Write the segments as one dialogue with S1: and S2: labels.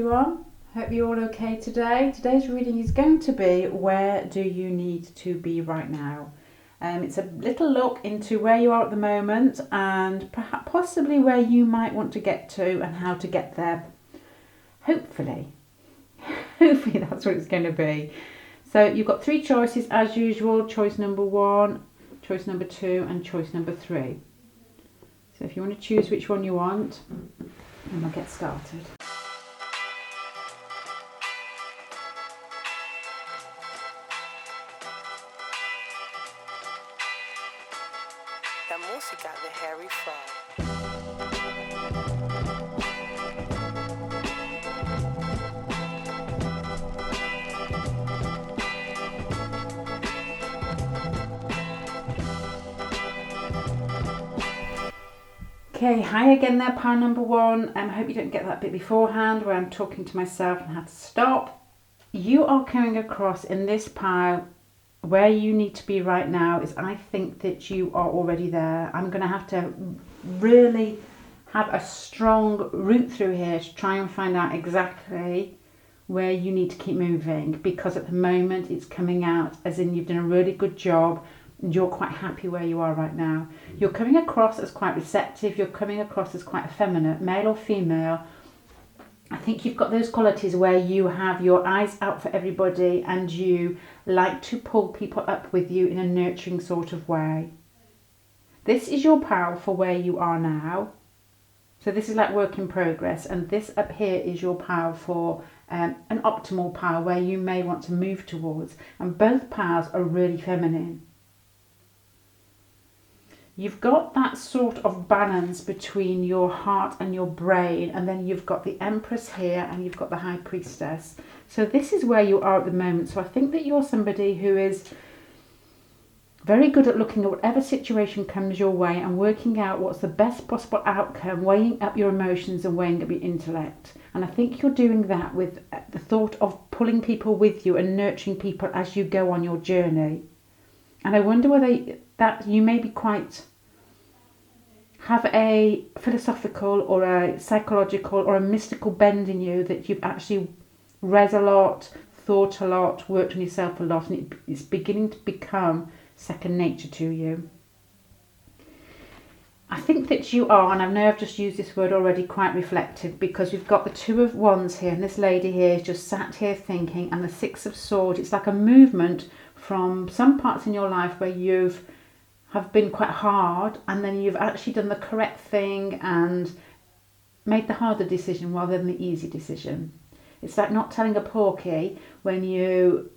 S1: everyone. Hope you're all okay today. Today's reading is going to be Where Do You Need to Be Right Now? It's a little look into where you are at the moment and perhaps possibly where you might want to get to and how to get there. Hopefully that's what it's going to be. So you've got three choices as usual. Choice number 1, choice number 2 and choice number 3. So if you want to choose which one you want, and we'll get started.
S2: La música de Harry Fraud.
S1: Okay, hi again there, pile number 1. I hope you don't get that bit beforehand where I'm talking to myself and have to stop. You are coming across in this pile where you need to be right now is I think that you are already there. I'm going to have to really have a strong route through here to try and find out exactly where you need to keep moving, because at the moment it's coming out as in you've done a really good job and you're quite happy where you are right now. You're coming across as quite receptive, you're coming across as quite effeminate, male or female. I think you've got those qualities where you have your eyes out for everybody and you like to pull people up with you in a nurturing sort of way. This is your pile for where you are now. So this is like work in progress, and this up here is your pile for an optimal pile where you may want to move towards. And both piles are really feminine. You've got that sort of balance between your heart and your brain, and then you've got the Empress here and you've got the High Priestess. So this is where you are at the moment. So I think that you're somebody who is very good at looking at whatever situation comes your way and working out what's the best possible outcome, weighing up your emotions and weighing up your intellect. And I think you're doing that with the thought of pulling people with you and nurturing people as you go on your journey. And I wonder whether that you may be quite have a philosophical or a psychological or a mystical bend in you, that you've actually read a lot, thought a lot, worked on yourself a lot, and it's beginning to become second nature to you. I think that you are, and I know I've just used this word already, quite reflective, because we've got the 2 of Wands here and this lady here is just sat here thinking, and the 6 of Swords. It's like a movement from some parts in your life where you've have been quite hard, and then you've actually done the correct thing and made the harder decision rather than the easy decision. It's like not telling a porky when you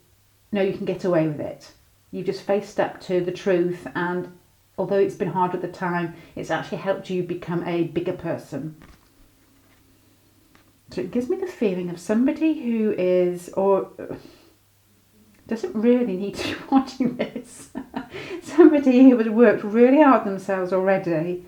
S1: know you can get away with it. You've just faced up to the truth, and although it's been hard at the time, it's actually helped you become a bigger person. So it gives me the feeling of somebody who is, or doesn't really need to be watching this. Somebody who has worked really hard themselves already.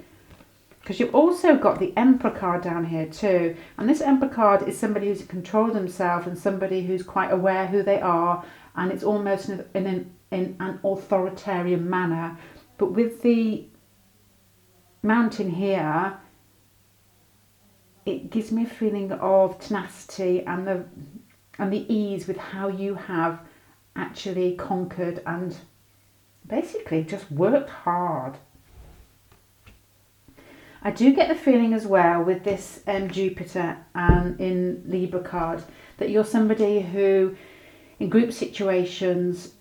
S1: Because you've also got the Emperor card down here too. And this Emperor card is somebody who's in control of themselves and somebody who's quite aware who they are. And it's almost in an authoritarian manner. But with the Mountain here, it gives me a feeling of tenacity and the ease with how you have actually conquered and basically just worked hard. I do get the feeling as well with this Jupiter and in Libra card that you're somebody who in group situations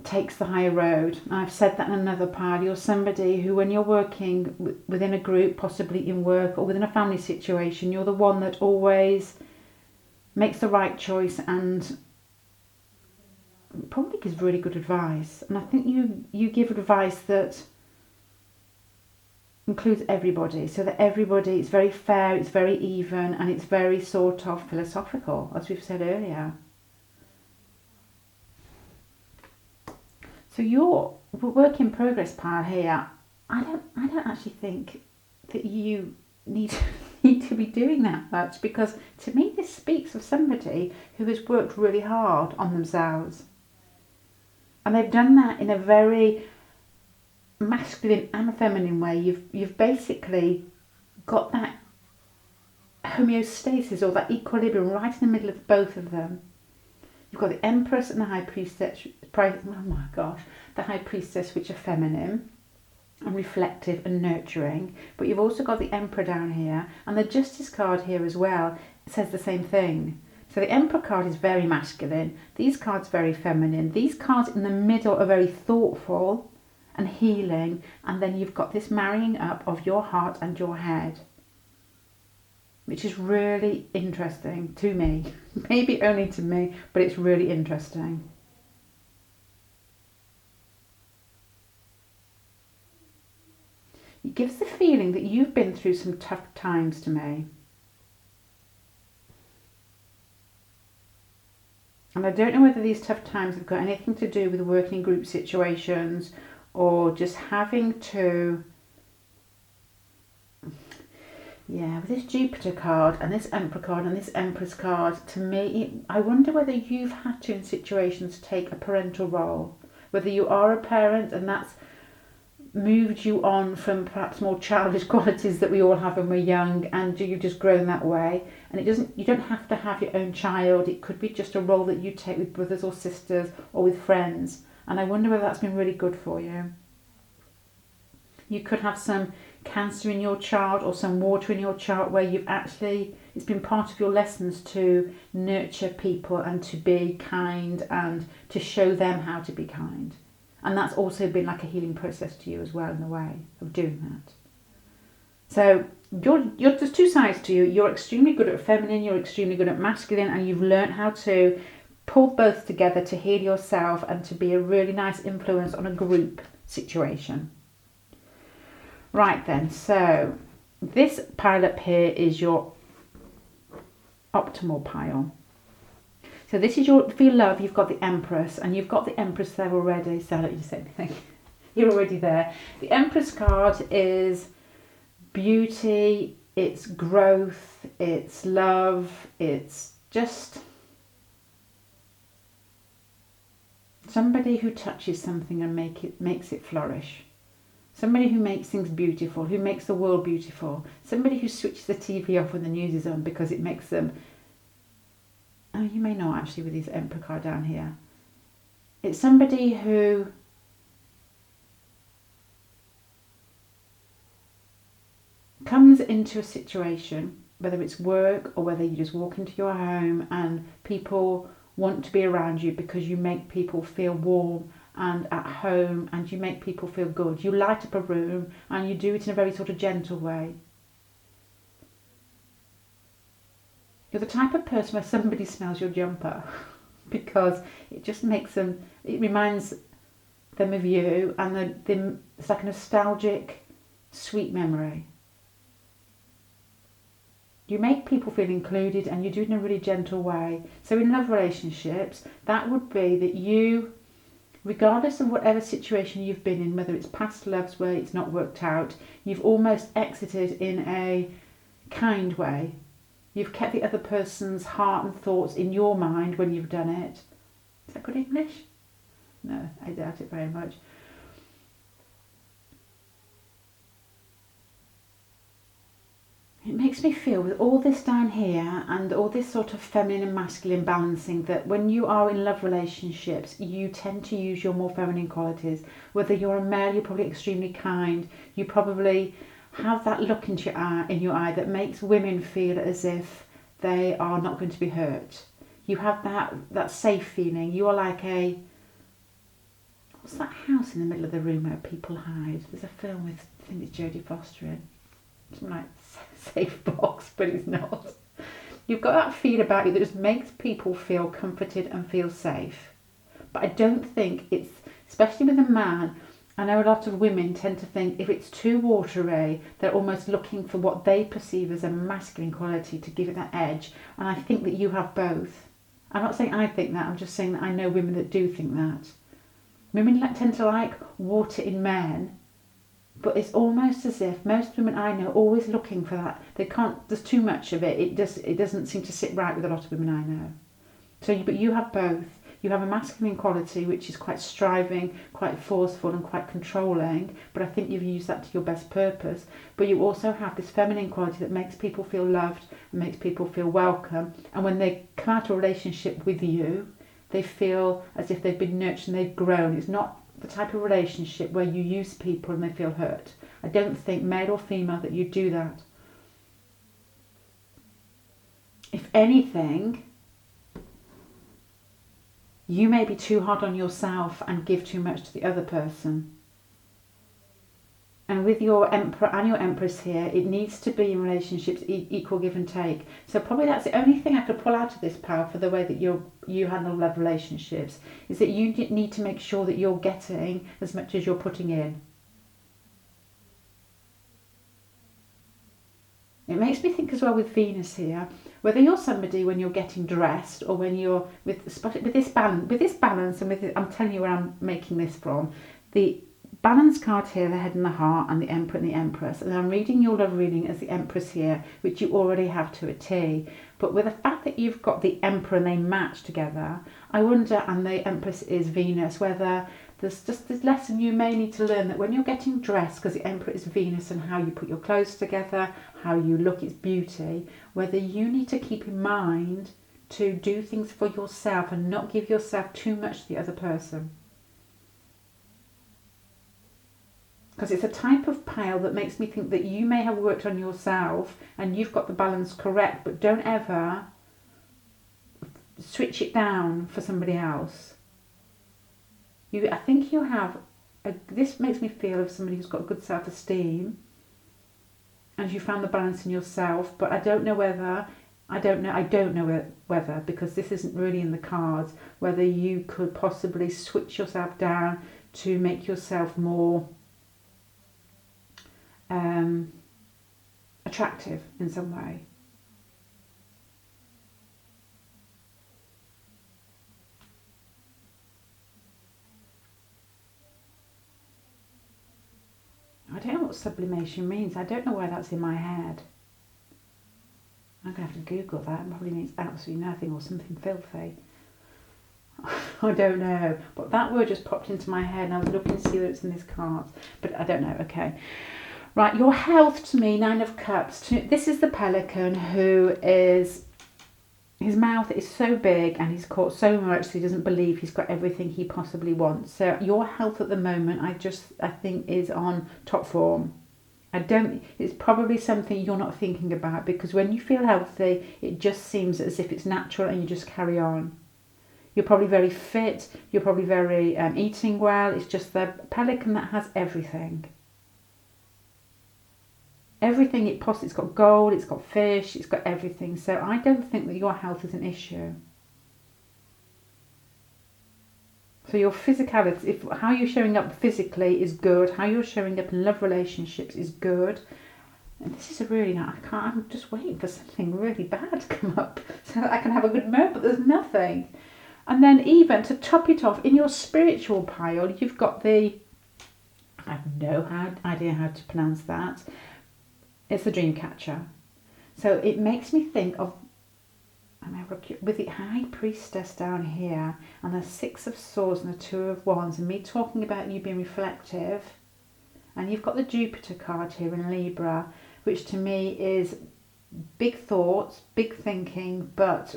S1: takes the higher road. I've said that in another pile. You're somebody who, when you're working within a group, possibly in work or within a family situation, you're the one that always makes the right choice and probably gives really good advice. And I think you give advice that includes everybody, so that everybody, it's very fair, it's very even, and it's very sort of philosophical, as we've said earlier. So your work in progress pile here, I don't actually think that you need to be doing that much, because to me this speaks of somebody who has worked really hard on themselves. And they've done that in a very masculine and feminine way. You've basically got that homeostasis or that equilibrium right in the middle of both of them. You've got the Empress and the High Priestess, the High Priestess, which are feminine and reflective and nurturing, but you've also got the Emperor down here, and the Justice card here as well says the same thing. So the Emperor card is very masculine, these cards very feminine, these cards in the middle are very thoughtful and healing, and then you've got this marrying up of your heart and your head, which is really interesting to me. Maybe only to me, but it's really interesting. It gives the feeling that you've been through some tough times to me. And I don't know whether these tough times have got anything to do with working in group situations or just having to... Yeah, with this Jupiter card and this Emperor card and this Empress card, to me, I wonder whether you've had to, in situations, take a parental role. Whether you are a parent and that's moved you on from perhaps more childish qualities that we all have when we're young, and you've just grown that way. And you don't have to have your own child. It could be just a role that you take with brothers or sisters or with friends. And I wonder whether that's been really good for you. You could have some Cancer in your chart or some water in your chart where you've actually, it's been part of your lessons to nurture people and to be kind and to show them how to be kind. And that's also been like a healing process to you as well in a way of doing that. So there's two sides to you. You're extremely good at feminine, you're extremely good at masculine, and you've learned how to pull both together to heal yourself and to be a really nice influence on a group situation. Right then, so this pile up here is your optimal pile. So this is for your love, you've got the Empress, and you've got the Empress there already, so I'll let you say anything. You're already there. The Empress card is beauty, it's growth, it's love, it's just somebody who touches something and makes it flourish. Somebody who makes things beautiful, who makes the world beautiful. Somebody who switches the TV off when the news is on because it makes them... Oh, you may not actually with this Emperor card down here. It's somebody who comes into a situation, whether it's work or whether you just walk into your home and people want to be around you because you make people feel warm and at home, and you make people feel good. You light up a room and you do it in a very sort of gentle way. You're the type of person where somebody smells your jumper because it just makes them, it reminds them of you, and it's like a nostalgic, sweet memory. You make people feel included and you do it in a really gentle way. So in love relationships, that would be that you, regardless of whatever situation you've been in, whether it's past loves where it's not worked out, you've almost exited in a kind way. You've kept the other person's heart and thoughts in your mind when you've done it. Is that good English? No, I doubt it very much. It makes me feel, with all this down here and all this sort of feminine and masculine balancing, that when you are in love relationships, you tend to use your more feminine qualities. Whether you're a male, you're probably extremely kind. You probably have that look in your eye that makes women feel as if they are not going to be hurt. You have that safe feeling. You are like what's that house in the middle of the room where people hide? There's a film with, I think it's Jodie Foster in. Something like Safe Box, but it's not. You've got that feel about you that just makes people feel comforted and feel safe. But I don't think it's, especially with a man, I know a lot of women tend to think if it's too watery, they're almost looking for what they perceive as a masculine quality to give it that edge. And I think that you have both. I'm not saying I think that, I'm just saying that I know women that do think that. Women tend to like water in men, but it's almost as if most women I know are always looking for that. They can't, there's too much of it. It doesn't seem to sit right with a lot of women I know. So, but you have both. You have a masculine quality which is quite striving, quite forceful and quite controlling, but I think you've used that to your best purpose. But you also have this feminine quality that makes people feel loved and makes people feel welcome, and when they come out of a relationship with you, they feel as if they've been nurtured and they've grown. It's not the type of relationship where you use people and they feel hurt. I don't think, male or female, that you do that. If anything, you may be too hard on yourself and give too much to the other person. And with your Emperor and your Empress here, it needs to be in relationships equal give and take. So probably that's the only thing I could pull out of this power for the way that you handle love relationships, is that you need to make sure that you're getting as much as you're putting in. It makes me think as well with Venus here, whether you're somebody when you're getting dressed or when you're with this balance, and I'm telling you where I'm making this from, the balance card here, the head and the heart, and the Emperor and the Empress, and I'm reading your love reading as the Empress here, which you already have to a T. But with the fact that you've got the Emperor and they match together, I wonder, and the Empress is Venus, whether there's just this lesson you may need to learn, that when you're getting dressed, because the Emperor is Venus and how you put your clothes together, how you look, it's beauty, whether you need to keep in mind to do things for yourself and not give yourself too much to the other person. Because it's a type of pile that makes me think that you may have worked on yourself and you've got the balance correct, but don't ever switch it down for somebody else. I think you have, this makes me feel of somebody who's got good self-esteem and you found the balance in yourself, but I don't know whether, because this isn't really in the cards, whether you could possibly switch yourself down to make yourself more attractive in some way. I don't know what sublimation means. I don't know why that's in my head. I'm going to have to Google that. It probably means absolutely nothing or something filthy. I don't know. But that word just popped into my head and I was looking to see whether it's in this card. But I don't know. Okay. Right, your health to me, 9 of Cups. This is the pelican who is, his mouth is so big and he's caught so much so he doesn't believe he's got everything he possibly wants. So your health at the moment, I think is on top form. It's probably something you're not thinking about, because when you feel healthy, it just seems as if it's natural and you just carry on. You're probably very fit, you're probably very eating well. It's just the pelican that has everything. Everything it's got gold, it's got fish, it's got everything. So I don't think that your health is an issue. So your physicality, how you're showing up physically is good. How you're showing up in love relationships is good. And this is a really, I'm just waiting for something really bad to come up so that I can have a good moment, but there's nothing. And then even to top it off, in your spiritual pile, you've got the, I have no idea how to pronounce that. It's the dream catcher. So it makes me think of, with the High Priestess down here and the 6 of Swords and the 2 of Wands, and me talking about you being reflective, and you've got the Jupiter card here in Libra, which to me is big thoughts, big thinking, but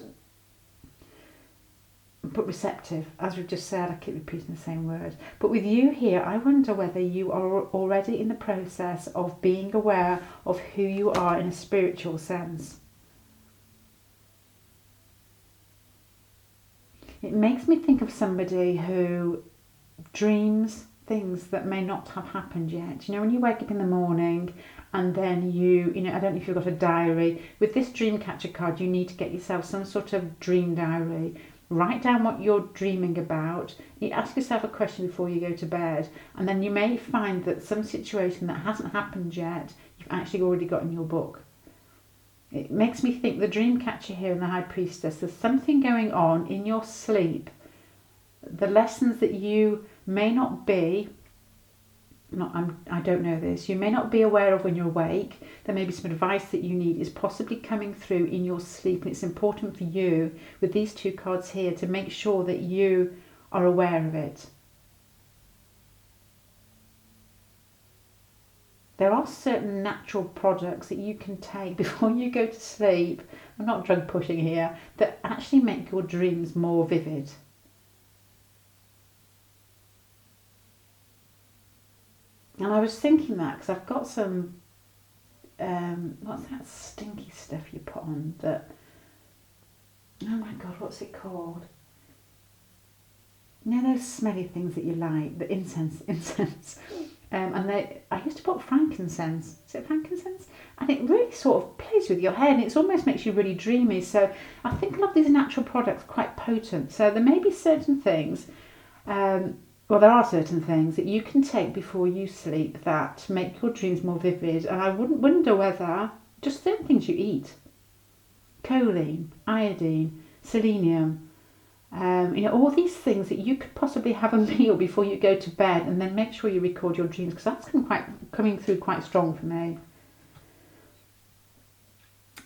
S1: receptive. As we've just said, I keep repeating the same word. But with you here, I wonder whether you are already in the process of being aware of who you are in a spiritual sense. It makes me think of somebody who dreams things that may not have happened yet. You know, when you wake up in the morning and then I don't know if you've got a diary. With this dream catcher card, you need to get yourself some sort of dream diary. Write down what you're dreaming about. You ask yourself a question before you go to bed, and then you may find that some situation that hasn't happened yet, you've actually already got in your book. It makes me think the dream catcher here and the High Priestess, there's something going on in your sleep. The lessons that you may not be I don't know this. You may not be aware of when you're awake. There may be some advice that you need is possibly coming through in your sleep, and it's important for you with these two cards here to make sure that you are aware of it. There are certain natural products that you can take before you go to sleep, I'm not drug pushing here, that actually make your dreams more vivid. And I was thinking that because I've got some, what's that stinky stuff you put on that, oh my God, what's it called? You know those smelly things that you like, the incense. I used to put frankincense. Is it frankincense? And it really sort of plays with your head, and it almost makes you really dreamy. So I think a lot of these natural products are quite potent. So there may be certain things, well, there are certain things that you can take before you sleep that make your dreams more vivid. And I wouldn't wonder whether just certain things you eat, choline, iodine, selenium, all these things that you could possibly have a meal before you go to bed, and then make sure you record your dreams, because that's coming through quite strong for me.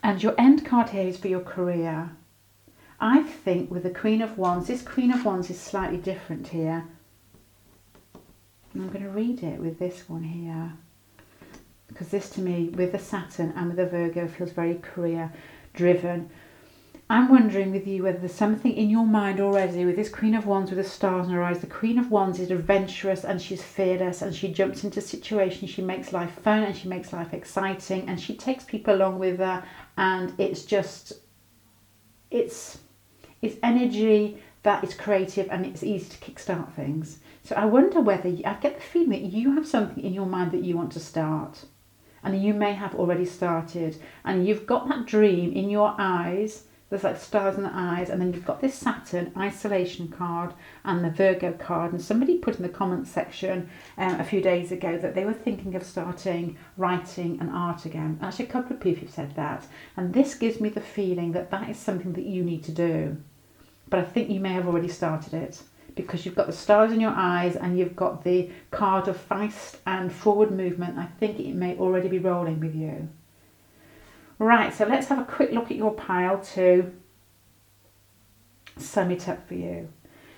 S1: And your end card here is for your career. I think with the Queen of Wands, this Queen of Wands is slightly different here. And I'm going to read it with this one here, because this to me, with the Saturn and with the Virgo, feels very career driven. I'm wondering with you whether there's something in your mind already with this Queen of Wands with the stars in her eyes. The Queen of Wands is adventurous and she's fearless, and she jumps into situations. She makes life fun and she makes life exciting, and she takes people along with her, and it's energy that is creative and it's easy to kickstart things. So I wonder whether, I get the feeling that you have something in your mind that you want to start, and you may have already started, and you've got that dream in your eyes. There's like stars in the eyes, and then you've got this Saturn isolation card and the Virgo card. And somebody put in the comments section a few days ago that they were thinking of starting writing and art again. Actually, a couple of people have said that. And this gives me the feeling that that is something that you need to do. But I think you may have already started it, because you've got the stars in your eyes and you've got the card of feist and forward movement. I think it may already be rolling with you. Right, so let's have a quick look at your pile to sum it up for you.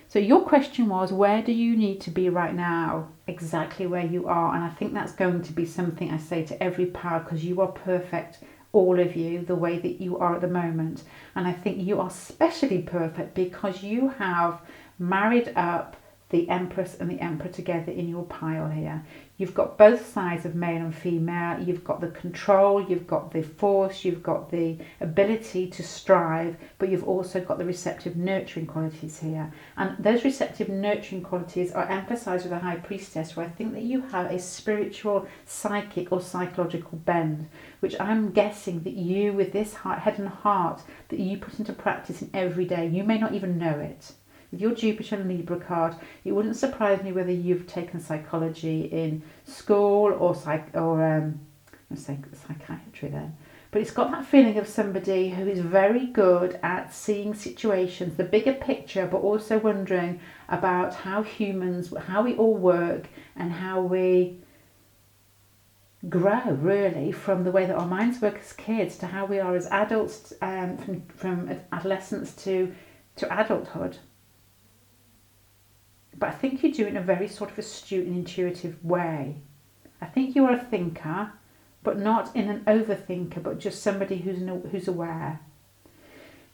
S1: So your question was, where do you need to be right now? Exactly where you are. And I think that's going to be something I say to every pile, because you are perfect, all of you, the way that you are at the moment. And I think you are specially perfect because you have married up the Empress and the Emperor together in your pile here. You've got both sides of male and female. You've got the control, you've got the force, you've got the ability to strive, but you've also got the receptive, nurturing qualities here. And those receptive, nurturing qualities are emphasised with the High Priestess, where I think that you have a spiritual, psychic or psychological bend, which I'm guessing that you, with this head and heart, that you put into practice in every day. You may not even know it. With your Jupiter and Libra card, it wouldn't surprise me whether you've taken psychology in school or psychiatry then. But it's got that feeling of somebody who is very good at seeing situations, the bigger picture, but also wondering about how we all work and how we grow, really, from the way that our minds work as kids to how we are as adults, from adolescence to adulthood. But I think you do it in a very sort of astute and intuitive way. I think you are a thinker, but not in an overthinker, but just somebody who's aware.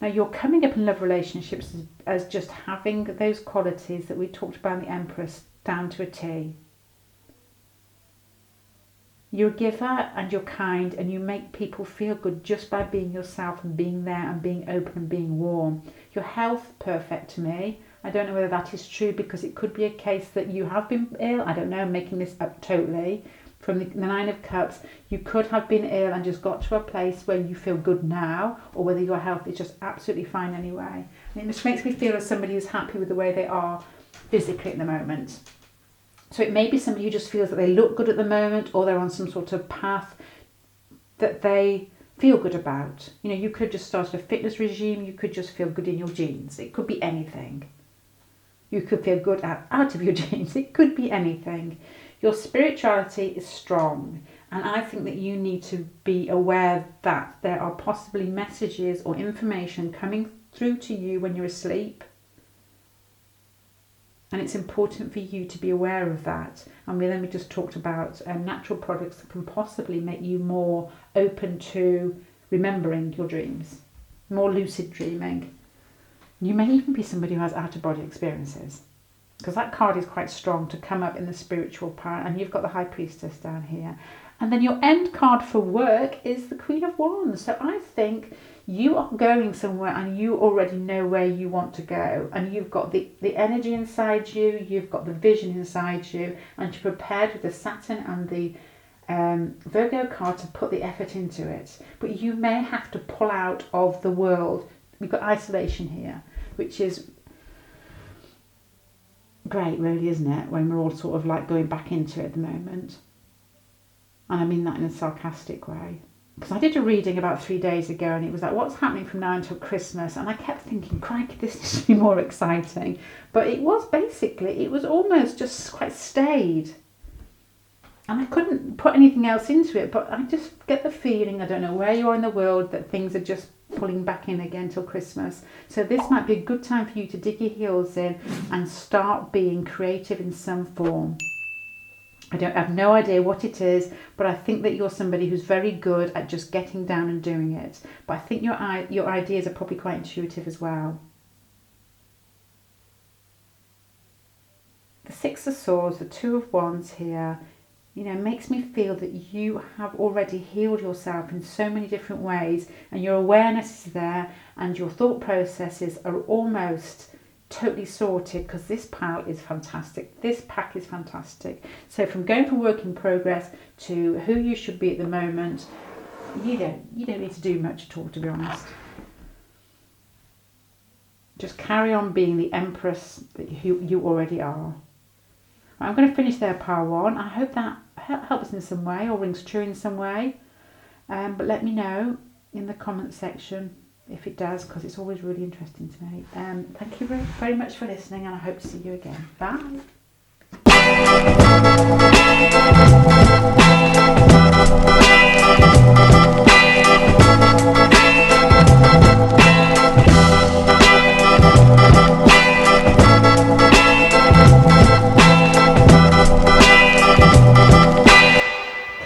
S1: Now, you're coming up in love relationships as just having those qualities that we talked about in the Empress down to a T. You're a giver and you're kind, and you make people feel good just by being yourself and being there and being open and being warm. Your health, perfect to me. I don't know whether that is true, because it could be a case that you have been ill. I don't know, I'm making this up totally. From the Nine of Cups, you could have been ill and just got to a place where you feel good now, or whether your health is just absolutely fine anyway. And it just makes me feel as somebody who's happy with the way they are physically at the moment. So it may be somebody who just feels that they look good at the moment, or they're on some sort of path that they feel good about. You could have just started a fitness regime. You could just feel good in your jeans. It could be anything. You could feel good out of your jeans. It could be anything. Your spirituality is strong, and I think that you need to be aware that there are possibly messages or information coming through to you when you're asleep. And it's important for you to be aware of that. And then we just talked about natural products that can possibly make you more open to remembering your dreams, more lucid dreaming. You may even be somebody who has out-of-body experiences, because that card is quite strong to come up in the spiritual part. And you've got the High Priestess down here. And then your end card for work is the Queen of Wands. So I think you are going somewhere and you already know where you want to go, and you've got the energy inside you, you've got the vision inside you, and you're prepared with the Saturn and the Virgo card to put the effort into it. But you may have to pull out of the world. We've got isolation here, which is great really, isn't it, when we're all sort of like going back into it at the moment. And I mean that in a sarcastic way. Because I did a reading about 3 days ago, and it was like, what's happening from now until Christmas? And I kept thinking, crikey, this needs to be more exciting. But it was almost just quite staid. And I couldn't put anything else into it, but I just get the feeling, I don't know where you are in the world, that things are just pulling back in again till Christmas. So this might be a good time for you to dig your heels in and start being creative in some form. I have no idea what it is, but I think that you're somebody who's very good at just getting down and doing it. But I think your ideas are probably quite intuitive as well. The Six of Swords, the Two of Wands here, makes me feel that you have already healed yourself in so many different ways, and your awareness is there, and your thought processes are almost totally sorted, because this pile is fantastic. This pack is fantastic. So from going from work in progress to who you should be at the moment, you don't need to do much at all, to be honest. Just carry on being the Empress that you already are. I'm going to finish there, pile one. I hope that helps in some way or rings true in some way. But let me know in the comment section if it does, because it's always really interesting to me. Thank you very, very much for listening, and I hope to see you again. Bye.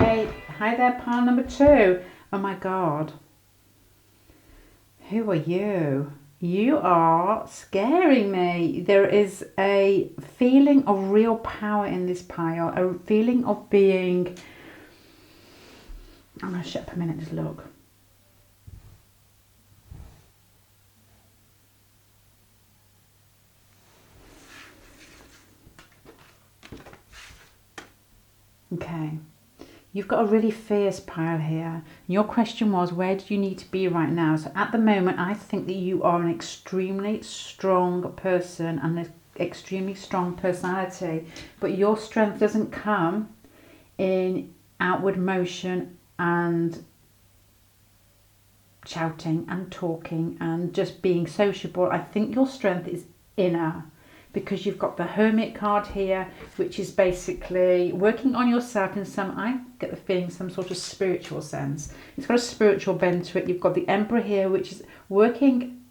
S1: Okay, hi there, pile number 2. Oh my God. Who are you? You are scaring me. There is a feeling of real power in this pile, a feeling of being... I'm going to shut up a minute and just look. Okay. You've got a really fierce pile here. Your question was, where do you need to be right now? So at the moment, I think that you are an extremely strong person and an extremely strong personality. But your strength doesn't come in outward motion and shouting and talking and just being sociable. I think your strength is inner, because you've got the Hermit card here, which is basically working on yourself in some, I get the feeling, some sort of spiritual sense. It's got a spiritual bent to it. You've got the Emperor here, which is working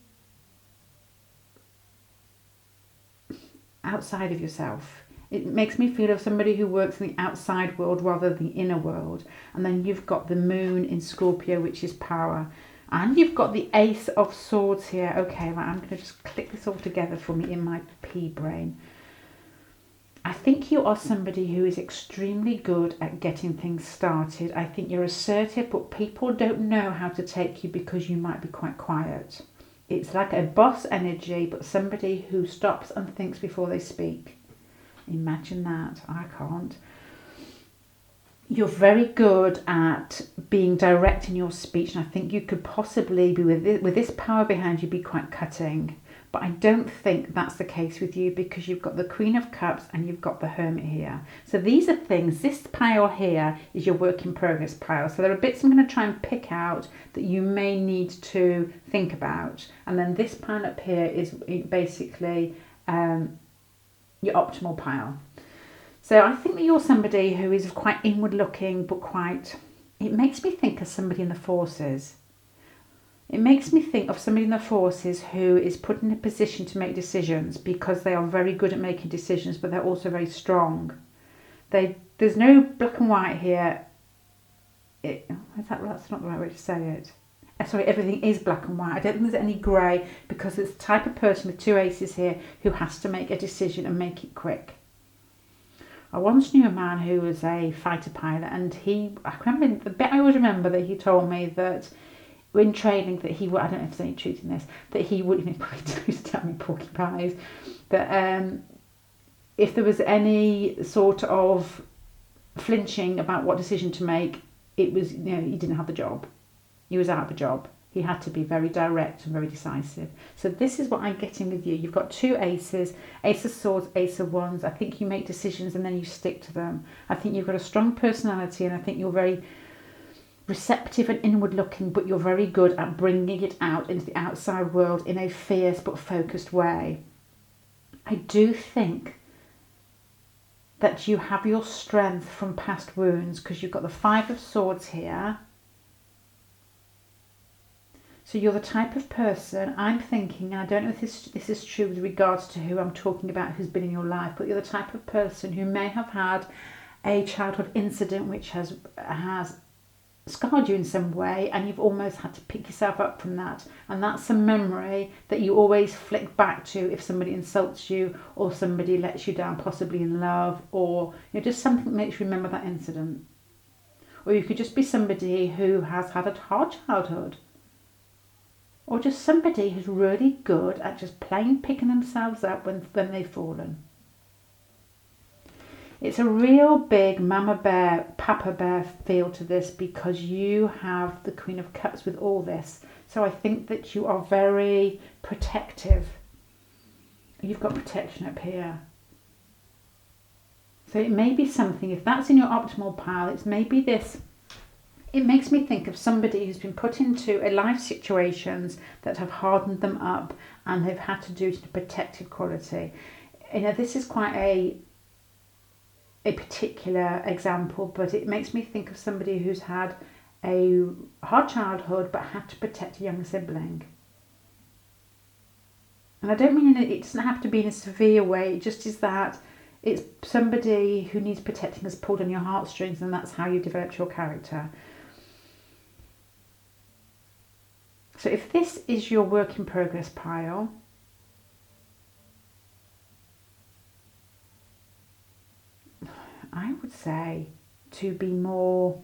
S1: outside of yourself. It makes me feel of somebody who works in the outside world rather than the inner world. And then you've got the Moon in Scorpio, which is power. And you've got the Ace of Swords here. Okay, right, I'm going to just click this all together for me in my pea brain. I think you are somebody who is extremely good at getting things started. I think you're assertive, but people don't know how to take you because you might be quite quiet. It's like a boss energy, but somebody who stops and thinks before they speak. Imagine that. I can't. You're very good at being direct in your speech, and I think you could possibly be, with this power behind you, be quite cutting. But I don't think that's the case with you, because you've got the Queen of Cups and you've got the Hermit here. So these are things, this pile here is your work in progress pile. So there are bits I'm going to try and pick out that you may need to think about. And then this pile up here is basically your optimal pile. So I think that you're somebody who is quite inward looking, but quite, it makes me think of somebody in the forces. It makes me think of somebody in the forces who is put in a position to make decisions because they are very good at making decisions, but they're also very strong. There's no black and white here. That's not the right way to say it. Sorry, everything is black and white. I don't think there's any grey, because it's the type of person with 2 aces here who has to make a decision and make it quick. I once knew a man who was a fighter pilot, and I remember, the bit I always remember that he told me that in training that he would, I don't know if there's any truth in this, that he would, probably used to tell me porcupines, that if there was any sort of flinching about what decision to make, it was, he didn't have the job. He was out of a job. He had to be very direct and very decisive. So this is what I'm getting with you. You've got 2 aces, ace of swords, ace of wands. I think you make decisions and then you stick to them. I think you've got a strong personality, and I think you're very receptive and inward looking, but you're very good at bringing it out into the outside world in a fierce but focused way. I do think that you have your strength from past wounds, because you've got the 5 of swords here. So you're the type of person, I'm thinking, and I don't know if this is true with regards to who I'm talking about who's been in your life, but you're the type of person who may have had a childhood incident which has scarred you in some way, and you've almost had to pick yourself up from that. And that's a memory that you always flick back to if somebody insults you or somebody lets you down, possibly in love, or just something that makes you remember that incident. Or you could just be somebody who has had a hard childhood, or just somebody who's really good at just plain picking themselves up when they've fallen. It's a real big mama bear, papa bear feel to this, because you have the Queen of Cups with all this. So I think that you are very protective. You've got protection up here. So it may be something, if that's in your optimal pile, it's maybe this. It makes me think of somebody who's been put into a life situations that have hardened them up, and they've had to do it in a protected quality. This is quite a particular example, but it makes me think of somebody who's had a hard childhood but had to protect a younger sibling. And I don't mean it doesn't have to be in a severe way, it just is that it's somebody who needs protecting, has pulled on your heartstrings, and that's how you developed your character. So if this is your work in progress pile, I would say to be more,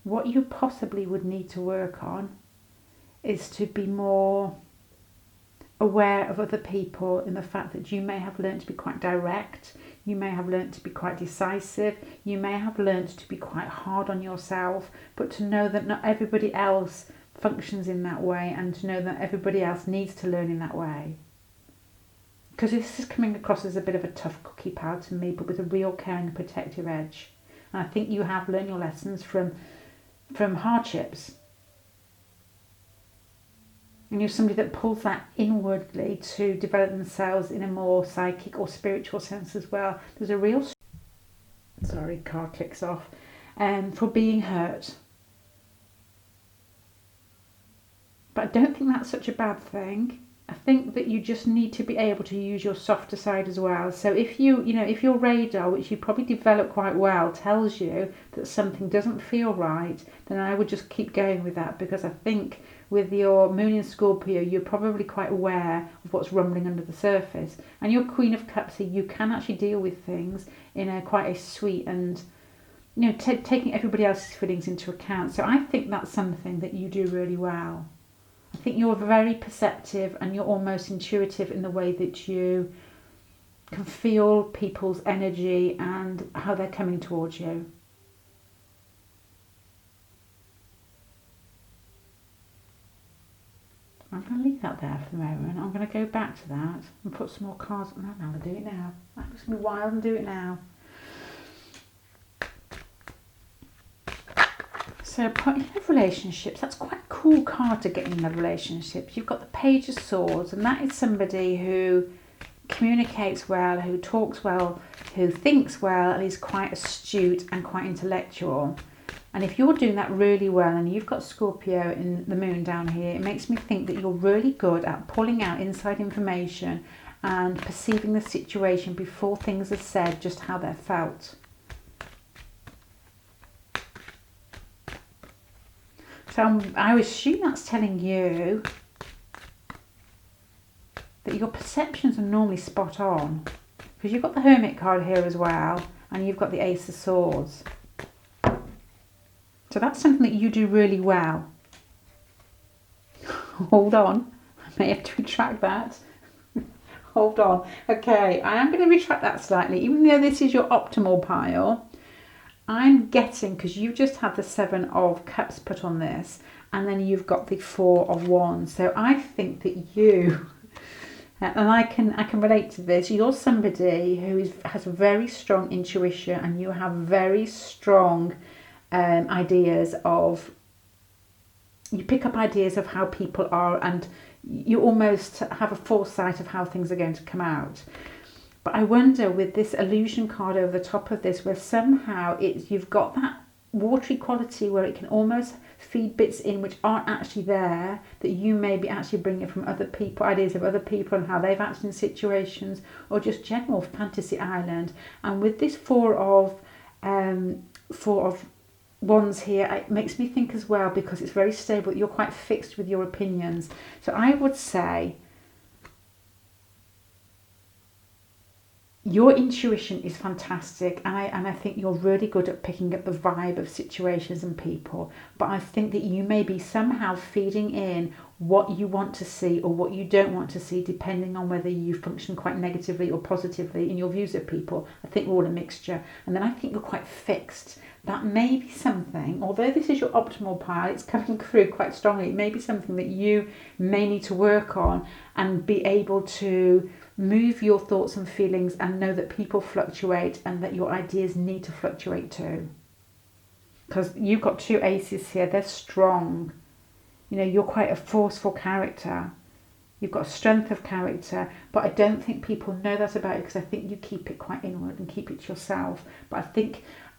S1: what you possibly would need to work on is to be more aware of other people, in the fact that you may have learned to be quite direct, you may have learned to be quite decisive, you may have learned to be quite hard on yourself, but to know that not everybody else functions in that way, and to know that everybody else needs to learn in that way. Because this is coming across as a bit of a tough cookie pal to me, but with a real caring and protective edge. And I think you have learned your lessons from hardships. And you're somebody that pulls that inwardly to develop themselves in a more psychic or spiritual sense as well. There's a real... Sorry, card clicks off. For being hurt. But I don't think that's such a bad thing. I think that you just need to be able to use your softer side as well. So if if your radar, which you probably develop quite well, tells you that something doesn't feel right, then I would just keep going with that, because I think with your moon in Scorpio, you're probably quite aware of what's rumbling under the surface. And your Queen of Cups here, you can actually deal with things in quite a sweet and, taking everybody else's feelings into account. So I think that's something that you do really well. I think you're very perceptive, and you're almost intuitive in the way that you can feel people's energy and how they're coming towards you. I'm going to leave that there for the moment. I'm going to go back to that and put some more cards. No, I'm going to do it now. I'm just going to be wild and do it now. So, in relationships, that's quite a cool card to get in the relationships. You've got the Page of Swords, and that is somebody who communicates well, who talks well, who thinks well, and is quite astute and quite intellectual. And if you're doing that really well and you've got Scorpio in the moon down here, it makes me think that you're really good at pulling out inside information and perceiving the situation before things are said, just how they're felt. So I assume that's telling you that your perceptions are normally spot on, because you've got the Hermit card here as well, and you've got the Ace of Swords. So that's something that you do really well. Hold on, I may have to retract that. Hold on. Okay, I am going to retract that slightly. Even though this is your optimal pile, I'm getting, because you just had the 7 of Cups put on this, and then you've got the 4 of Wands. So I think that you, and I can relate to this, you're somebody who has very strong intuition, and you have very strong ideas of, you pick up ideas of how people are, and you almost have a foresight of how things are going to come out. But I wonder, with this illusion card over the top of this, where somehow you've got that watery quality where it can almost feed bits in which aren't actually there, that you may be actually bringing from other people, ideas of other people and how they've acted in situations, or just general fantasy island. And with this 4 of Wands here, it makes me think as well, because it's very stable, you're quite fixed with your opinions. So I would say your intuition is fantastic, and I think you're really good at picking up the vibe of situations and people. But I think that you may be somehow feeding in what you want to see or what you don't want to see, depending on whether you function quite negatively or positively in your views of people. I think we're all a mixture. And then I think you're quite fixed. That may be something, although this is your optimal pile, it's coming through quite strongly. It may be something that you may need to work on and be able to move your thoughts and feelings, and know that people fluctuate and that your ideas need to fluctuate too. Because you've got 2 aces here, they're strong. You know, you're quite a forceful character. You've got strength of character, but I don't think people know that about you, because I think you keep it quite inward and keep it to yourself. But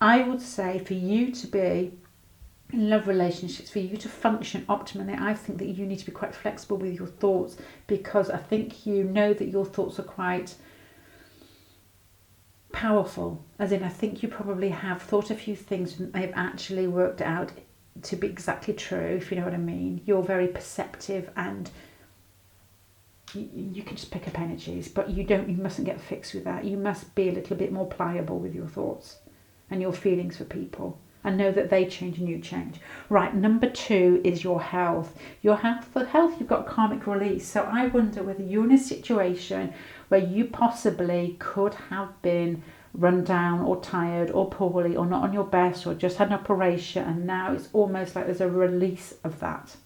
S1: I would say for you to be in love relationships, for you to function optimally, I think that you need to be quite flexible with your thoughts, because I think you know that your thoughts are quite powerful. As in, I think you probably have thought a few things and they've actually worked out to be exactly true, if you know what I mean. You're very perceptive, and you can just pick up energies, but you mustn't get fixed with that. You must be a little bit more pliable with your thoughts and your feelings for people, and know that they change and you change. Right, number 2 is your health. Your health, for health, you've got karmic release. So I wonder whether you're in a situation where you possibly could have been run down or tired or poorly or not on your best, or just had an operation, and now it's almost like there's a release of that.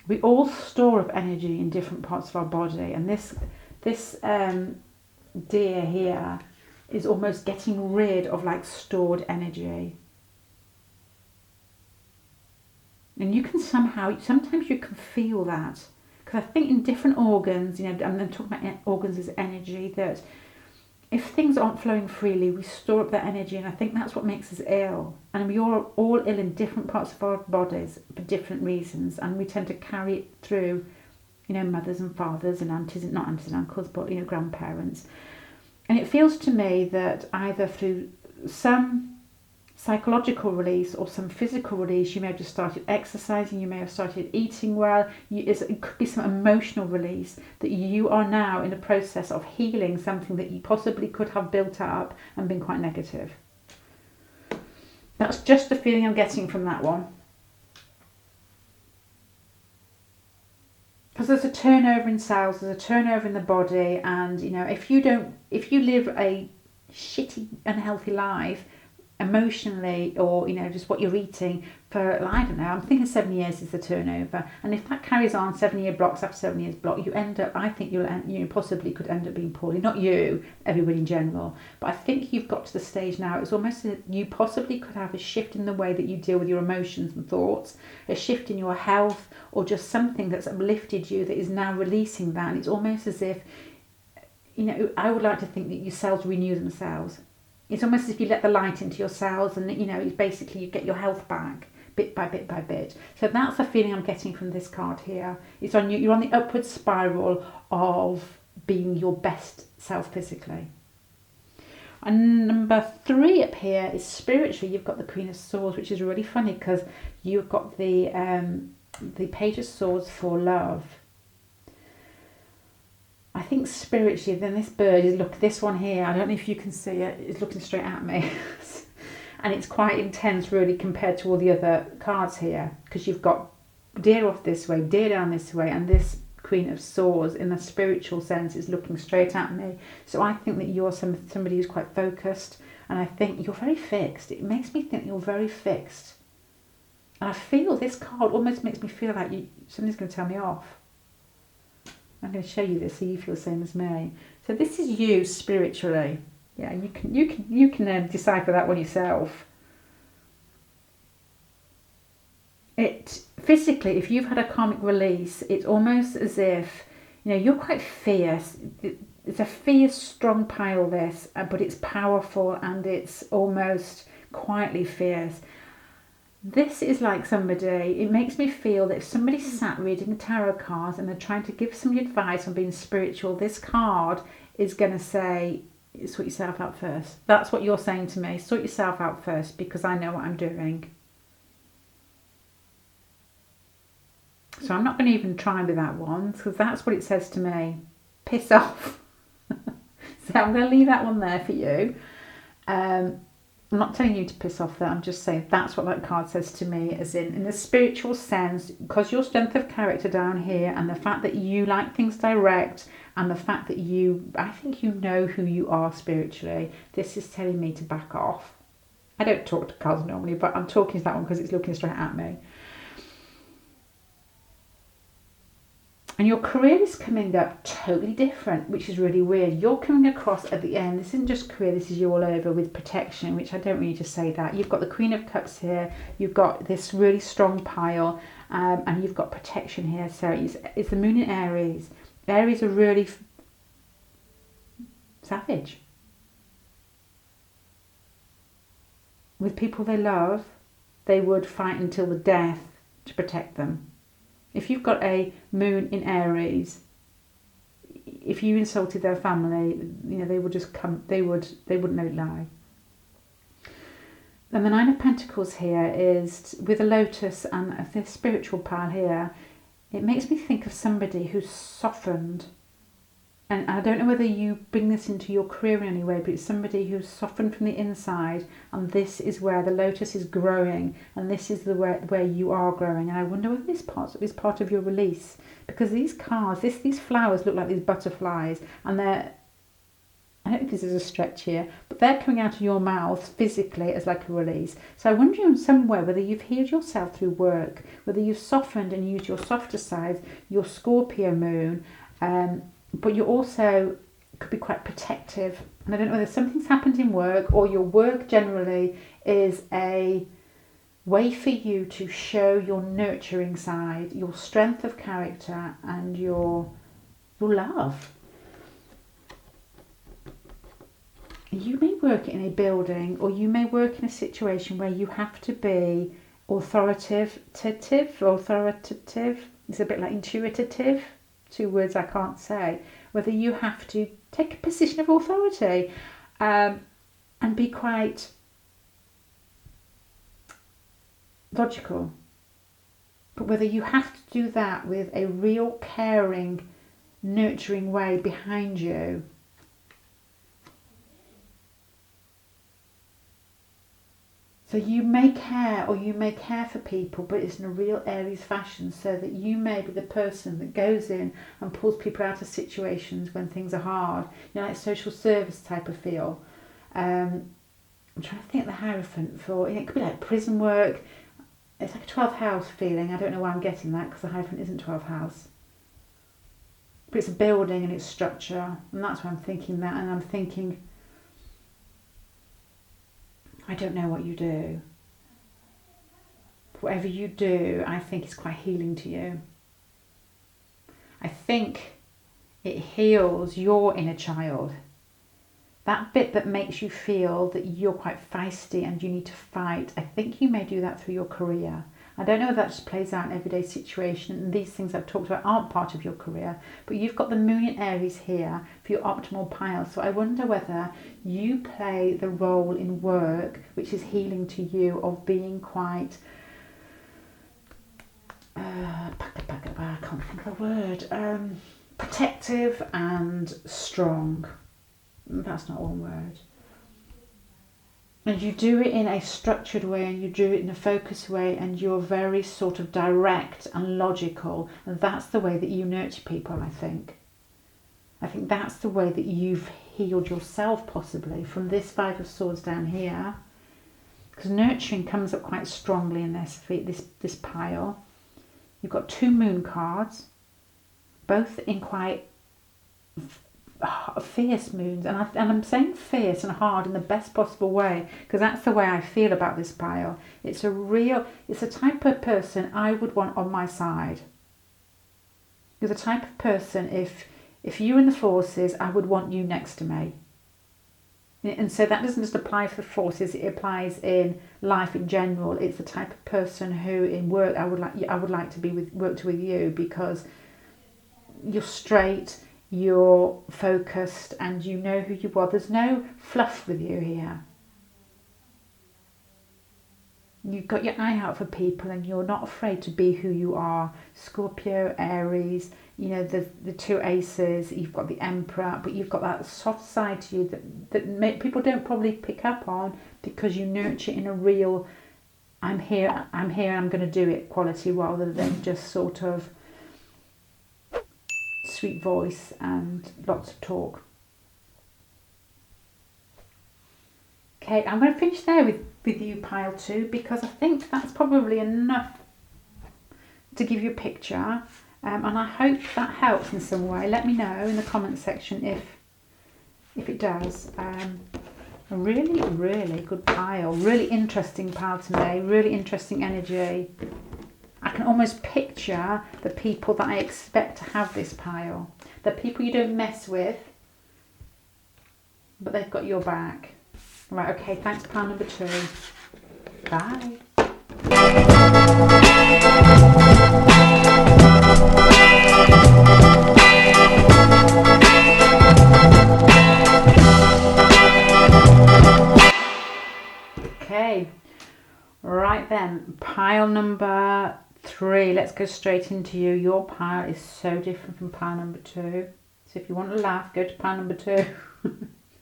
S1: We all store up energy in different parts of our body, and this deer here is almost getting rid of like stored energy. And you can sometimes you can feel that, because I think in different organs, you know, I'm talking about organs as energy, that if things aren't flowing freely, we store up that energy, and I think that's what makes us ill. And we are all ill in different parts of our bodies for different reasons, and we tend to carry it through, you know, mothers and fathers and not aunties and uncles, but, you know, grandparents. And it feels to me that either through some psychological release or some physical release, you may have just started exercising, you may have started eating well, it could be some emotional release, that you are now in a process of healing something that you possibly could have built up and been quite negative. That's just the feeling I'm getting from that one. Because there's a turnover in cells, there's a turnover in the body, and, you know, if you live a shitty, unhealthy life, emotionally, or just what you're eating for, I don't know, I'm thinking 7 years is the turnover, and if that carries on 7-year blocks after 7 years block, you end up, I think you possibly could end up being poorly. Not you, everybody in general, but I think you've got to the stage now, it's almost as you possibly could have a shift in the way that you deal with your emotions and thoughts, a shift in your health, or just something that's uplifted you that is now releasing that. And it's almost as if, I would like to think that your cells renew themselves. It's almost as if you let the light into your cells, and it's basically you get your health back bit by bit by bit. So that's the feeling I'm getting from this card here. It's on you. You're on the upward spiral of being your best self physically. And number 3 up here is spiritually. You've got the Queen of Swords, which is really funny because you've got the Page of Swords for love. I think spiritually, then this bird is, look, this one here, I don't know if you can see it, is looking straight at me. And it's quite intense really compared to all the other cards here, because you've got deer off this way, deer down this way, and this Queen of Swords in a spiritual sense is looking straight at me. So I think that you're somebody who's quite focused, and I think you're very fixed. It makes me think you're very fixed. And I feel this card almost makes me feel like somebody's going to tell me off. I'm going to show you this so you feel the same as me. So this is you spiritually. Yeah, you can decipher that one yourself. It physically, if you've had a karmic release, it's almost as if you're quite fierce. It's a fierce, strong pile, this, but it's powerful and it's almost quietly fierce. This is like somebody, it makes me feel that if somebody sat reading tarot cards and they're trying to give somebody advice on being spiritual, this card is going to say, sort yourself out first. That's what you're saying to me. Sort yourself out first, because I know what I'm doing. So I'm not going to even try with that one, because that's what it says to me. Piss off. So I'm going to leave that one there for you. I'm not telling you to piss off there, I'm just saying that's what that card says to me, as in the spiritual sense, because your strength of character down here, and the fact that you like things direct, and the fact that I think you know who you are spiritually, this is telling me to back off. I don't talk to cards normally, but I'm talking to that one because it's looking straight at me. And your career is coming up totally different, which is really weird. You're coming across at the end. This isn't just career, this is you all over with protection, which I don't really just say that. You've got the Queen of Cups here. You've got this really strong pile, and you've got protection here. So it's the Moon in Aries. Aries are really savage. With people they love, they would fight until the death to protect them. If you've got a Moon in Aries, if you insulted their family, they would just come. They wouldn't let it lie. And the Nine of Pentacles here is with a lotus and this spiritual pile here. It makes me think of somebody who's softened. And I don't know whether you bring this into your career in any way, but it's somebody who's softened from the inside, and this is where the lotus is growing, and this is where you are growing. And I wonder whether this is part of your release, because these cards, these flowers look like these butterflies, and I don't think this is a stretch here, but they're coming out of your mouth physically as like a release. So I wonder in some way whether you've healed yourself through work, whether you've softened and used your softer side, your Scorpio moon, but you also could be quite protective. And I don't know whether something's happened in work, or your work generally is a way for you to show your nurturing side, your strength of character, and your love. You may work in a building, or you may work in a situation where you have to be authoritative. It's a bit like intuitive. 2 words I can't say. Whether you have to take a position of authority and be quite logical. But whether you have to do that with a real caring, nurturing way behind you. So you may care, or you may care for people, but it's in a real Aries fashion, so that you may be the person that goes in and pulls people out of situations when things are hard. Like social service type of feel. And I'm trying to think of the Hierophant for, it could be like prison work. It's like a 12th house feeling. I don't know why I'm getting that because the Hierophant isn't 12th house. But it's a building and it's structure. And that's why I'm thinking that. And I'm thinking, I don't know what you do. Whatever you do, I think is quite healing to you. I think it heals your inner child. That bit that makes you feel that you're quite feisty and you need to fight. I think you may do that through your career. I don't know if that just plays out in everyday situation. And these things I've talked about aren't part of your career. But you've got the moon in Aries here for your optimal pile. So I wonder whether you play the role in work, which is healing to you, of being quite... I can't think of the word. Protective and strong. That's not one word. And you do it in a structured way and you do it in a focused way and you're very sort of direct and logical. And that's the way that you nurture people, I think. I think that's the way that you've healed yourself possibly from this Five of Swords down here. Because nurturing comes up quite strongly in this pile. You've got two moon cards, both in quite fierce moons, and I'm saying fierce and hard in the best possible way because that's the way I feel about this pile. It's a type of person I would want on my side. You're the type of person, if you're in the forces, I would want you next to me. And so that doesn't just apply for the forces, it applies in life in general. It's the type of person who in work I would like to work with you because you're straight, you're focused and you know who you are. There's no fluff with you here. You've got your eye out for people and you're not afraid to be who you are. Scorpio, Aries, you know, the two aces, you've got the Emperor, but you've got that soft side to you that people don't probably pick up on because you nurture in a real, I'm here, I'm going to do it quality rather than just sort of sweet voice and lots of talk. Okay, I'm going to finish there with you, pile 2, because I think that's probably enough to give you a picture. And I hope that helps in some way. Let me know in the comment section if it does. A really, really good pile. Really interesting pile to me. Really interesting energy. I can almost picture the people that I expect to have this pile. The people you don't mess with, but they've got your back. Right, okay, thanks pile number 2. Bye. Okay, right then, pile number 3. Let's go straight into you. Your pile is so different from pile number 2. So if you want to laugh, go to pile number 2.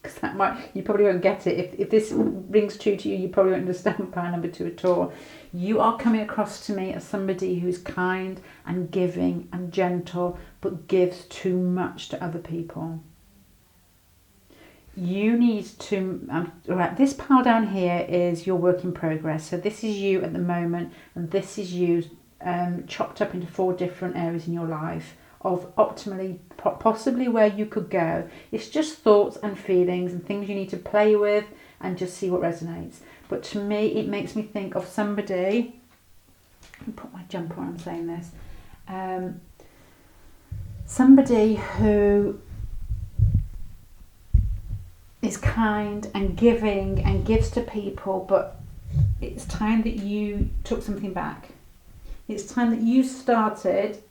S1: Because you probably won't get it. If this rings true to you, you probably won't understand pile number 2 at all. You are coming across to me as somebody who's kind and giving and gentle, but gives too much to other people. You need to, right, this pile down here is your work in progress. So this is you at the moment, and this is you chopped up into 4 different areas in your life of optimally, possibly where you could go. It's just thoughts and feelings and things you need to play with and just see what resonates. But to me, it makes me think of somebody, let me put my jumper on, I'm saying this, somebody who is kind and giving and gives to people, but it's time that you took something back. It's time that you started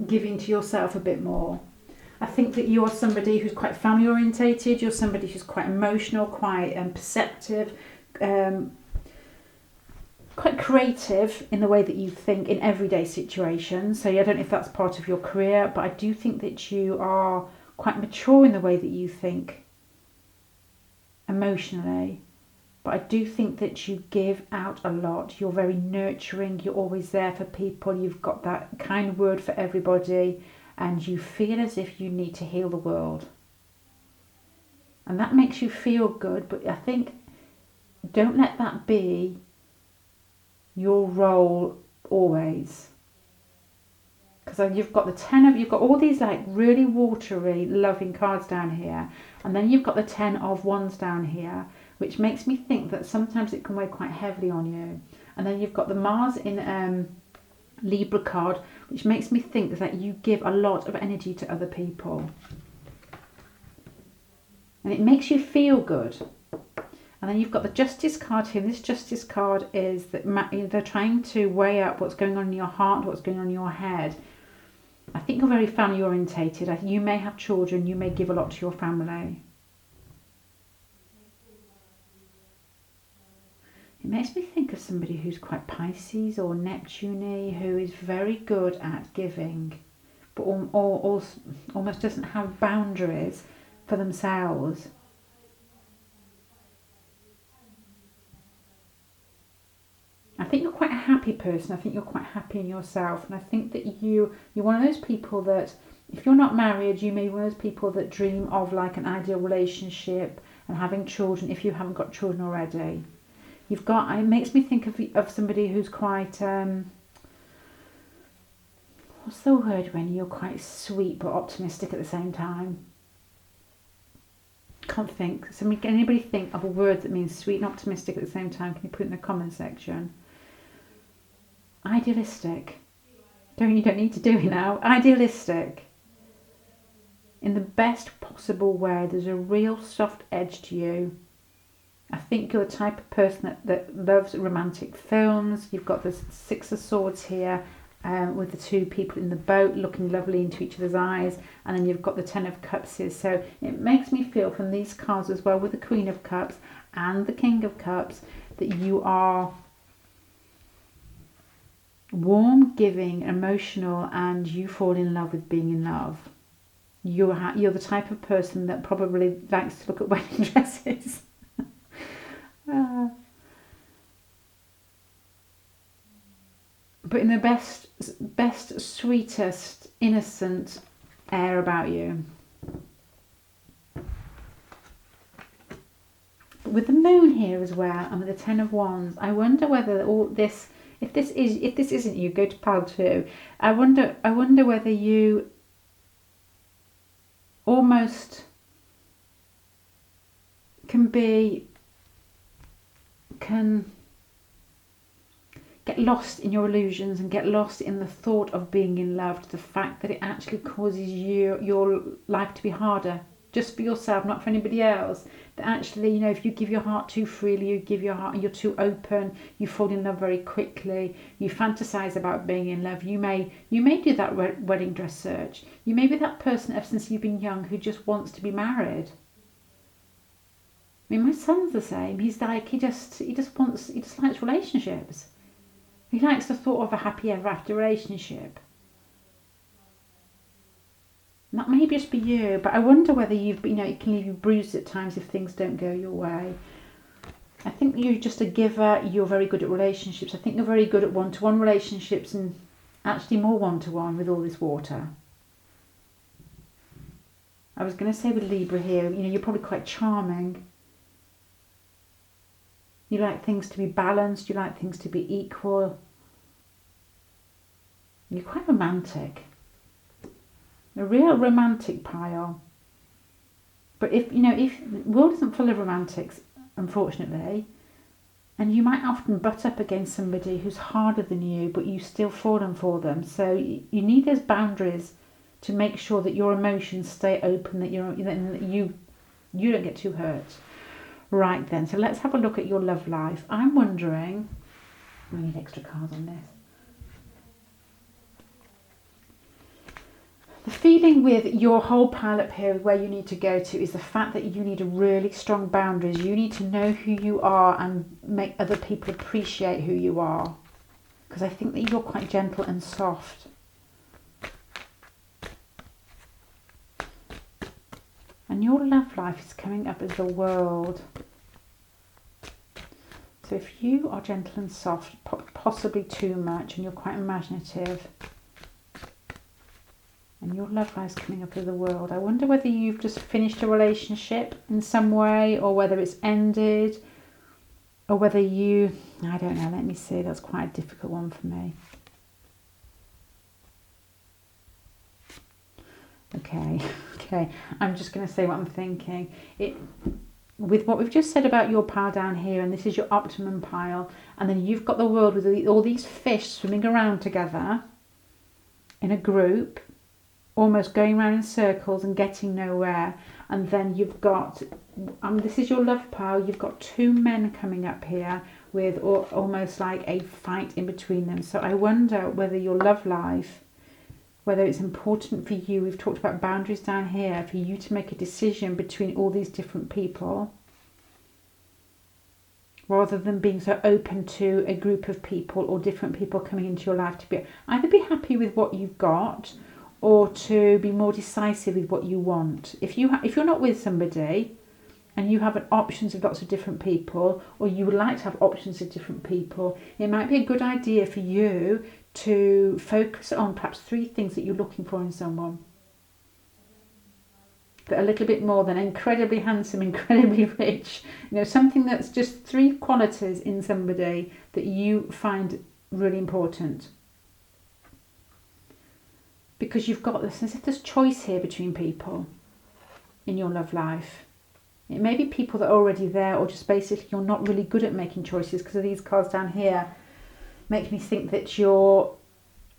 S1: giving to yourself a bit more. I think that you're somebody who's quite family orientated, you're somebody who's quite emotional, quite perceptive, quite creative in the way that you think in everyday situations. So I don't know if that's part of your career, but I do think that you are quite mature in the way that you think emotionally. But I do think that you give out a lot. You're very nurturing. You're always there for people. You've got that kind word for everybody. And you feel as if you need to heal the world. And that makes you feel good, but I think don't let that be your role always. Because you've got the 10 of, you've got all these like really watery, loving cards down here, and then you've got the 10 of wands down here, which makes me think that sometimes it can weigh quite heavily on you. And then you've got the Mars in Libra card, which makes me think that you give a lot of energy to other people. And it makes you feel good. And then you've got the Justice card here. And this Justice card is that they're trying to weigh up what's going on in your heart, what's going on in your head. I think you're very family orientated. You may have children. You may give a lot to your family. It makes me think of somebody who's quite Pisces or Neptune-y, who is very good at giving, but almost doesn't have boundaries for themselves. I think you're quite a happy person. I think you're quite happy in yourself. And I think that you're one of those people that, if you're not married, you may be one of those people that dream of like an ideal relationship and having children if you haven't got children already. It makes me think of somebody who's quite, what's the word when you're quite sweet but optimistic at the same time? Can't think. Can anybody think of a word that means sweet and optimistic at the same time? Can you put it in the comment section? Idealistic. You don't need to do it now. Idealistic. In the best possible way. There's a real soft edge to you. I think you're the type of person that loves romantic films. You've got the Six of Swords here with the two people in the boat looking lovely into each other's eyes. And then you've got the Ten of Cups here. So it makes me feel from these cards as well, with the Queen of Cups and the King of Cups, that you are warm, giving, emotional, and you fall in love with being in love. You're the type of person that probably likes to look at wedding dresses. But in the best, sweetest, innocent air about you. But with the moon here as well, and with the Ten of Wands, I wonder whether all this, if this isn't you, go to pile 2. I wonder whether you almost can get lost in your illusions and get lost in the thought of being in love, to the fact that it actually causes your life to be harder, just for yourself, not for anybody else. That actually, if you give your heart too freely, you give your heart, you're too open, you fall in love very quickly, you fantasize about being in love. You may do that wedding dress search. You may be that person ever since you've been young who just wants to be married. I mean, my son's the same. He's like, he just likes relationships. He likes the thought of a happy ever after relationship. And that may just be you, but I wonder whether it can leave you bruised at times if things don't go your way. I think you're just a giver. You're very good at relationships. I think you're very good at one-to-one relationships, and actually more one-to-one with all this water. I was going to say with Libra here, you're probably quite charming. You like things to be balanced. You like things to be equal. You're quite romantic. A real romantic pile. But if the world isn't full of romantics, unfortunately, and you might often butt up against somebody who's harder than you, but you still fallen for them. So you need those boundaries to make sure that your emotions stay open, that you don't get too hurt. Right then, so let's have a look at your love life. I'm wondering, I need extra cards on this. The feeling with your whole pile up here, where you need to go to, is the fact that you need a really strong boundaries. You need to know who you are and make other people appreciate who you are. Because I think that you're quite gentle and soft. And your love life is coming up as the World. So if you are gentle and soft, possibly too much, and you're quite imaginative, And your love life's coming up as the World. I wonder whether you've just finished a relationship in some way, or whether it's ended, or whether you, I don't know, let me see, that's quite a difficult one for me. Okay, I'm just going to say what I'm thinking. With what we've just said about your pile down here, and this is your optimum pile, and then you've got the World with all these fish swimming around together in a group, almost going around in circles and getting nowhere. And then you've got, this is your love pile, you've got two men coming up here with almost like a fight in between them. So I wonder whether your love life, whether it's important for you, we've talked about boundaries down here, for you to make a decision between all these different people, rather than being so open to a group of people or different people coming into your life, to either be happy with what you've got, or to be more decisive with what you want. If you're not with somebody and you have options of lots of different people, or you would like to have options of different people, it might be a good idea for you to focus on perhaps 3 things that you're looking for in someone. That are a little bit more than incredibly handsome, incredibly rich. Something that's just 3 qualities in somebody that you find really important. Because you've got this, as if there's choice here between people in your love life. It may be people that are already there, or just basically you're not really good at making choices, because of these cards down here make me think that you're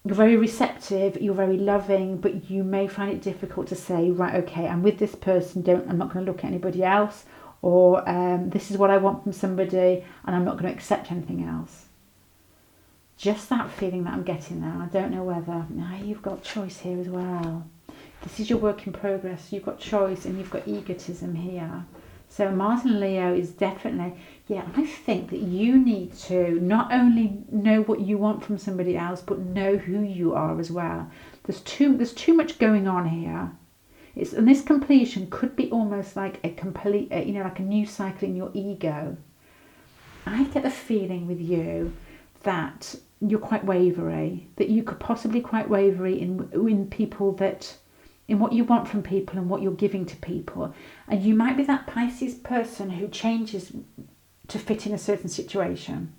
S1: very receptive, you're very loving, but you may find it difficult to say, right, okay, I'm with this person, I'm not going to look at anybody else, or this is what I want from somebody and I'm not going to accept anything else. Just that feeling that I'm getting there. I don't know whether, you've got choice here as well. This is your work in progress. You've got choice and you've got egotism here. So Mars and Leo is definitely, I think that you need to not only know what you want from somebody else, but know who you are as well. There's too much going on here. And this completion could be almost like a complete, like a new cycle in your ego. I get the feeling with you that you're quite wavery, that you could possibly quite wavery in people, that in what you want from people and what you're giving to people. And you might be that Pisces person who changes to fit in a certain situation.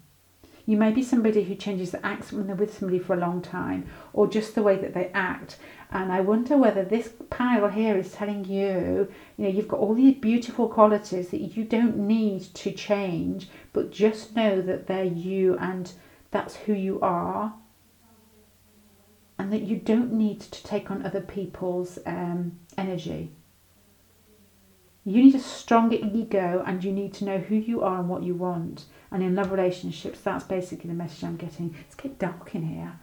S1: You may be somebody who changes the acts when they're with somebody for a long time, or just the way that they act. And I wonder whether this pile here is telling you, you've got all these beautiful qualities that you don't need to change, but just know that they're you and that's who you are, and that you don't need to take on other people's energy. You need a stronger ego, and you need to know who you are and what you want. And in love relationships, that's basically the message I'm getting. It's getting dark in here.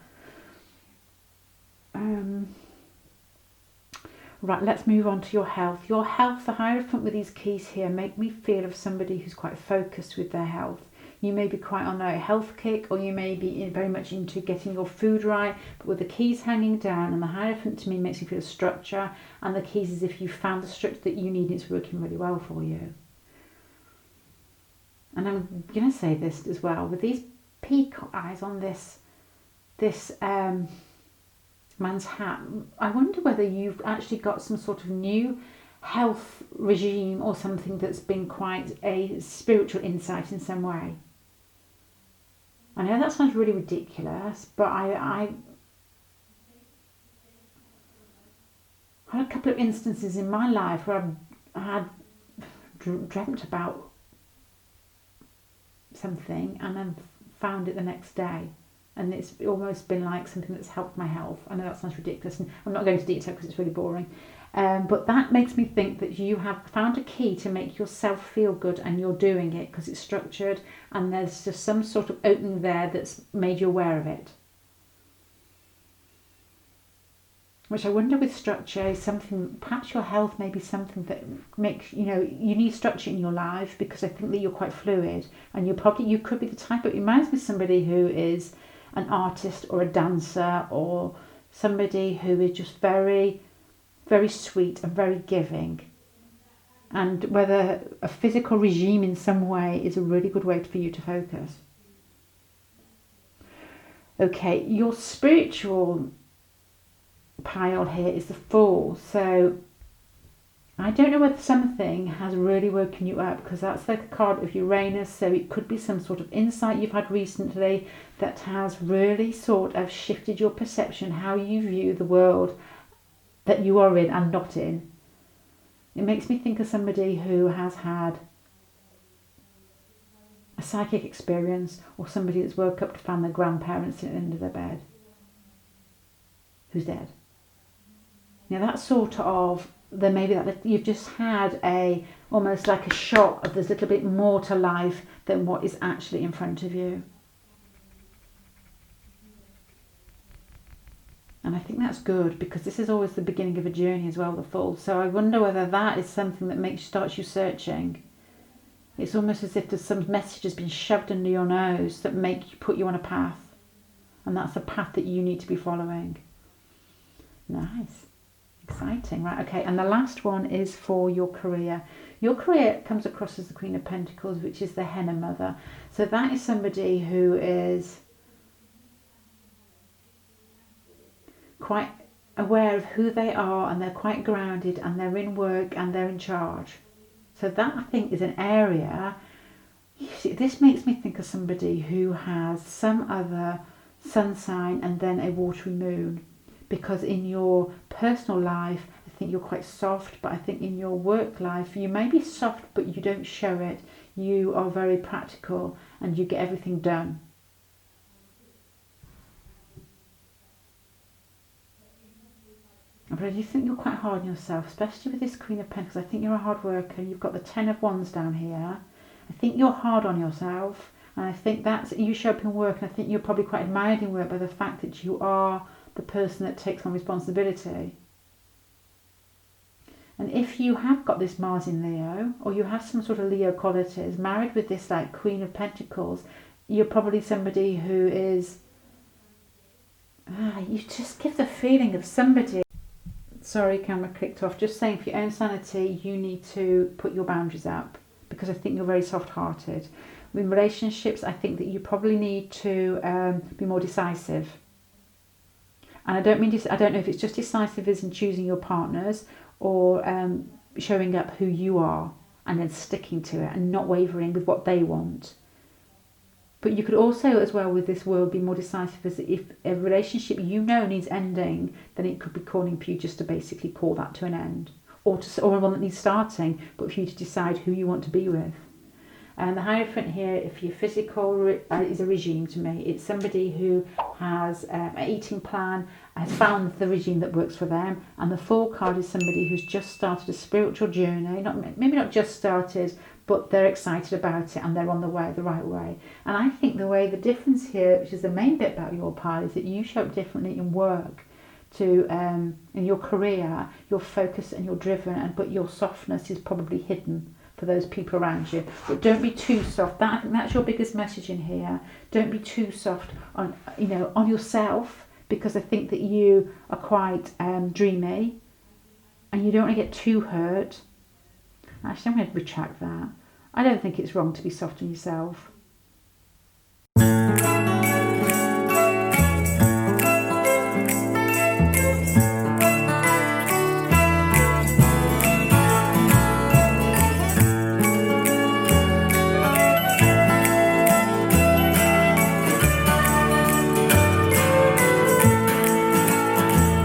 S1: Right, let's move on to your health. Your health, the Hierophant with these keys here, make me feel of somebody who's quite focused with their health. You may be quite on a health kick, or you may be very much into getting your food right, but with the keys hanging down, and the Hierophant to me makes you feel structure, and the keys as if you found the structure that you need, it's working really well for you. And I'm going to say this as well, with these peacock eyes on this man's hat, I wonder whether you've actually got some sort of new health regime, or something that's been quite a spiritual insight in some way. I know that sounds really ridiculous, but I had a couple of instances in my life where I had dreamt about something and then found it the next day, and it's almost been like something that's helped my health. I know that sounds ridiculous, and I'm not going into detail because it's really boring, but that makes me think that you have found a key to make yourself feel good, and you're doing it because it's structured, and there's just some sort of opening there that's made you aware of it. Which I wonder, with structure, is something, perhaps your health may be something that makes, you need structure in your life, because I think that you're quite fluid, and you could be the type of, it reminds me of somebody who is an artist or a dancer, or somebody who is just very, very sweet and very giving. And whether a physical regime in some way is a really good way for you to focus. Okay, your spiritual pile here is the Fool. So I don't know whether something has really woken you up, because that's like a card of Uranus, so it could be some sort of insight you've had recently that has really sort of shifted your perception, how you view the world that you are in and not in. It makes me think of somebody who has had a psychic experience, or somebody that's woke up to find their grandparents at the end of their bed who's dead. Now that's sort of, then maybe that you've just had almost like a shock of there's a little bit more to life than what is actually in front of you. And I think that's good, because this is always the beginning of a journey as well, the Fool. So I wonder whether that is something that starts you searching. It's almost as if there's some message has been shoved under your nose that put you on a path. And that's a path that you need to be following. Nice. Exciting. Right, okay. And the last one is for your career. Your career comes across as the Queen of Pentacles, which is the Henna Mother. So that is somebody who is quite aware of who they are, and they're quite grounded, and they're in work, and they're in charge. So that, I think, is an area. You see, this makes me think of somebody who has some other sun sign and then a watery moon. Because in your personal life, I think you're quite soft, but I think in your work life, you may be soft, but you don't show it. You are very practical and you get everything done. But I do think you're quite hard on yourself, especially with this Queen of Pentacles. I think you're a hard worker. You've got the Ten of Wands down here. I think you're hard on yourself. And I think that's, you show up in work, and I think you're probably quite admired in work by the fact that you are the person that takes on responsibility. And if you have got this Mars in Leo, or you have some sort of Leo qualities, married with this like Queen of Pentacles, you're probably somebody who is, you just give the feeling of somebody. Sorry, camera clicked off. Just saying, for your own sanity, you need to put your boundaries up, because I think you're very soft-hearted. In relationships, I think that you probably need to be more decisive. And I don't know if it's just decisive as in choosing your partners, or showing up who you are and then sticking to it and not wavering with what they want. But you could also, as well with this world, be more decisive, as if a relationship needs ending, then it could be calling for you just to basically call that to an end, or one that needs starting, but for you to decide who you want to be with. And the Hierophant here, if you're physical, is a regime to me. It's somebody who has an eating plan, has found the regime that works for them. And the Fool card is somebody who's just started a spiritual journey, maybe not just started, but they're excited about it and they're on the right way. And I think the difference here, which is the main bit about your pile, is that you show up differently in work. In your career, your focus and you're driven, but your softness is probably hidden for those people around you. But don't be too soft. I think that's your biggest message in here. Don't be too soft on yourself, because I think that you are quite dreamy, and you don't want to get too hurt. Actually, I'm going to retract that. I don't think it's wrong to be soft on yourself.